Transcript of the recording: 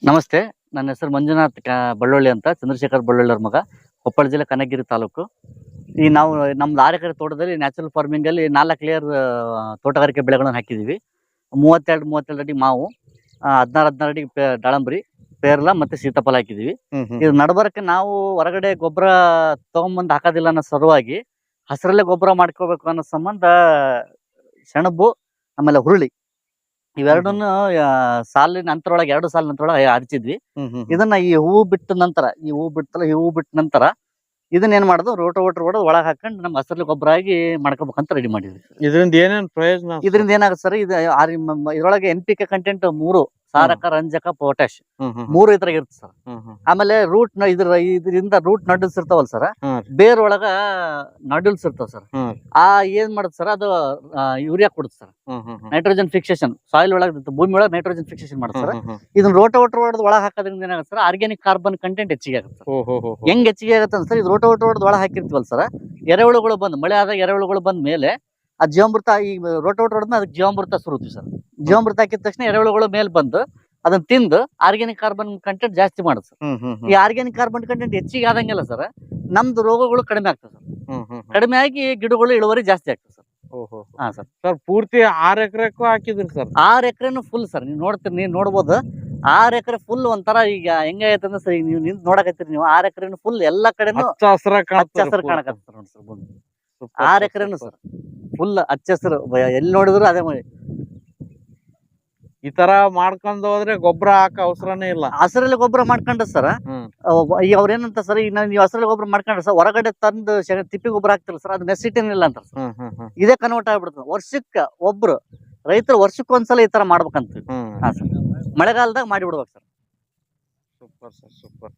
ನಮಸ್ತೆ. ನನ್ನ ಹೆಸರು ಮಂಜುನಾಥ್ ಬಳ್ಳೊಳ್ಳಿ ಅಂತ, ಚಂದ್ರಶೇಖರ್ ಬಳ್ಳೊಳ್ಳಿ ಅವ್ರ ಮಗ. ಕೊಪ್ಪಳ ಜಿಲ್ಲೆ ಕನಕಗಿರಿ ತಾಲೂಕು. ಈ ನಾವು ನಮ್ದು 6 ಎಕರೆ ತೋಟದಲ್ಲಿ ನ್ಯಾಚುರಲ್ ಫಾರ್ಮಿಂಗ್ ಅಲ್ಲಿ 4 ಲೇಯರ್ ತೋಟಗಾರಿಕೆ ಬೆಳೆಗಳನ್ನು ಹಾಕಿದೀವಿ. 32 ಅಡಿ ಮಾವು, 16 ಅಡಿ ದಾಳಂಬ್ರಿ, ಪೇರಲ ಮತ್ತೆ ಸೀತಾಫಲ ಹಾಕಿದೀವಿ. ಇದು ನಡಬರಕ್ಕೆ ನಾವು ಹೊರಗಡೆ ಗೊಬ್ಬರ ತಗೊಂಬಂದು ಹಾಕೋದಿಲ್ಲ ಅನ್ನೋ ಸಲುವಾಗಿ ಹಸಿರಲ್ಲೇ ಗೊಬ್ಬರ ಮಾಡ್ಕೋಬೇಕು ಅನ್ನೋ ಸಂಬಂಧ ಸೆಣಬು ಆಮೇಲೆ ಹುರುಳಿ ಇವೆರಡನ್ನು ಸಾಲಿನ ಅಂತರೊಳಗೆ 2 ಸಾಲಿನ ಅಂತರೊಳಗೆ ಹಚ್ಚಿದ್ವಿ. ಇದನ್ನ ಈ ಹೂವು ಬಿಟ್ಟ ನಂತರ ಇದನ್ನ ಏನ್ ಮಾಡೋದು, ರೋಟೋವೇಟರ್ ಹೊಡೆದು ಒಳಗೆ ಹಾಕೊಂಡು ನಮ್ಮ ಹಸಿರು ಗೊಬ್ಬರ ಆಗಿ ಮಾಡ್ಕೋಬೇಕಂತ ರೆಡಿ ಮಾಡಿದ್ವಿ. ಇದರಿಂದ ಏನೇನ್ ಪ್ರಯೋಜನ? ಇದರಿಂದ ಏನಾಗುತ್ತೆ ಸರ್, ಇದು ಇದ್ರೊಳಗೆ NPK ಕಂಟೆಂಟ್ 3 ಸಾರಕ, ರಂಜಕ, ಪೊಟ್ಯಾಶ್ 3 ಇದ್ರಾಗ ಇರುತ್ತೆ ಸರ್. ಆಮೇಲೆ ರೂಟ್ ಇದರಿಂದ ರೂಟ್ ನಡ್ಯೂಲ್ಸ್ ಇರ್ತಾವಲ್ಲ ಸರ್, ಬೇರ್ ಒಳಗ ನಡ್ಯೂಲ್ಸ್ ಇರ್ತಾವ ಸರ್. ಏನ್ ಮಾಡುತ್ತೆ ಸರ್, ಅದು ಯೂರಿಯಾ ಕೊಡುತ್ತೆ ಸರ್, ನೈಟ್ರೋಜನ್ ಫಿಕ್ಸೇಷನ್. ಸಾಯಿಲ್ ಒಳಗೆ, ಭೂಮಿ ಒಳಗೆ ನೈಟ್ರೋಜನ್ ಫಿಕ್ಸೇಷನ್ ಮಾಡುತ್ತೆ ಸರ್. ಇದನ್ನ ರೋಟೋವೇಟರ್ ಹೊಡೆದು ಒಳಗೆ ಹಾಕೋದ್ರಿಂದ ಏನಾಗುತ್ತೆ ಸರ್, ಆರ್ಗ್ಯಾನಿಕ್ ಕಾರ್ಬನ್ ಕಂಟೆಂಟ್ ಹೆಚ್ಚಿಗೆ ಆಗುತ್ತೆ. ಹೆಂಗ್ ಹೆಚ್ಚಿಗೆ ಆಗುತ್ತೆ ಅಂದ್ರೆ ಸರ್, ಇದು ರೋಟೋವೇಟರ್ ಹೊಡೆದು ಒಳಗೆ ಹಾಕಿರ್ತೀವಲ್ಲ ಸರ್, ಎರೆಹುಳುಗಳು ಬಂದು ಮಳೆ ಆದಾಗ ಎರೆಹುಳುಗಳು ಬಂದ ಮೇಲೆ ಆ ಜೀವಾಮೃತ, ಈ ರೋಟೋವೇಟರ್ ಹೊಡೆದ್ಮೇಲೆ ಅದಕ್ಕೆ ಜೀವಾಮೃತ ಸುರುತ್ತೀವಿ ಸರ್. ಜೀವಾಮೃತ ಹಾಕಿದ ತಕ್ಷಣ ಎರೆಹುಳುಗಳು ಮೇಲೆ ಬಂದು ಅದನ್ನ ತಿಂದು ಆರ್ಗ್ಯಾನಿಕ್ ಕಾರ್ಬನ್ ಕಂಟೆಂಟ್ ಜಾಸ್ತಿ ಮಾಡುತ್ತೆ ಸರ್. ಈ ಆರ್ಗ್ಯಾನಿಕ್ ಕಾರ್ಬನ್ ಕಂಟೆಂಟ್ ಹೆಚ್ಚಿಗೆ ಆದಂಗೆಲ್ಲ ಸರ್, ನಮ್ದು ರೋಗಗಳು ಕಡಿಮೆ ಆಗ್ತದೆ ಸರ್. ಕಡಿಮೆ ಆಗಿ ಗಿಡಗಳು ಇಳುವರಿ ಜಾಸ್ತಿ ಆಗ್ತದೆ ಸರ್. ಹಾ ಸರ್. ಸರ್ ಪೂರ್ತಿ 6 ಎಕರೆಕ್ಕೂ ಹಾಕಿದ್ರಿ ಸರ್? 6 ಎಕರೆನು full sir. ನೀವು ನೋಡ್ಬೋದು, 6 ಎಕರೆ ಫುಲ್ ಒಂಥರ ಈಗ ಹೆಂಗೈತೆ ಅಂದ್ರೆ ಸರ್, ನೀವು ನಿಂತು ನೋಡಕತ್ತೀರಿ ನೀವು, 6 ಎಕರೆನು ಫುಲ್ ಎಲ್ಲಾ ಕಡೆನು ಹಚ್ಚ ಹಸಿರು ಕಾಣಕತ್ತ ನೋಡಿ ಸರ್. 6 ಎಕರೆನು ಸರ್ ಫುಲ್ ಹಚ್ಚ ಹಸಿರು, ಎಲ್ಲಿ ನೋಡಿದ್ರು ಅದೇ ಮಳೆ. ಈ ತರ ಮಾಡ್ಕೊಂಡ್ ಹೋದ್ರೆ ಗೊಬ್ಬರ ಹಾಕ ಅವಸರನೇ ಇಲ್ಲ. ಹಸಿರಲ್ಲಿ ಗೊಬ್ಬರ ಮಾಡ್ಕೊಂಡ್ರೆ ಸರ್, ಈಗ ಅವ್ರೇನಂತ ಸರ್, ಈಗ ನೀವು ಹಸಿರಲ್ಲಿ ಗೊಬ್ಬರ ಮಾಡ್ಕೊಂಡ್ರೆ ಸರ್, ಹೊರಗಡೆ ತಂದು ತಿಪ್ಪಿ ಗೊಬ್ಬರ ಹಾಕ್ತಿಲ್ಲ ಸರ್, ಅದು ನೆಸಿಟಿನ ಇಲ್ಲ ಅಂತ ಸರ್. ಇದೇ ಕನ್ವರ್ಟ್ ಆಗ್ಬಿಡ್ತದೆ. ವರ್ಷಕ್ಕೆ ಒಬ್ರು ರೈತರು ವರ್ಷಕ್ಕೊಂದ್ಸಲ ಈ ತರ ಮಾಡ್ಬೇಕಂತ. ಹಾ ಸರ್, ಮಳೆಗಾಲದಾಗ ಮಾಡಿಬಿಡ್ಬೇಕು ಸರ್. Super sir, super.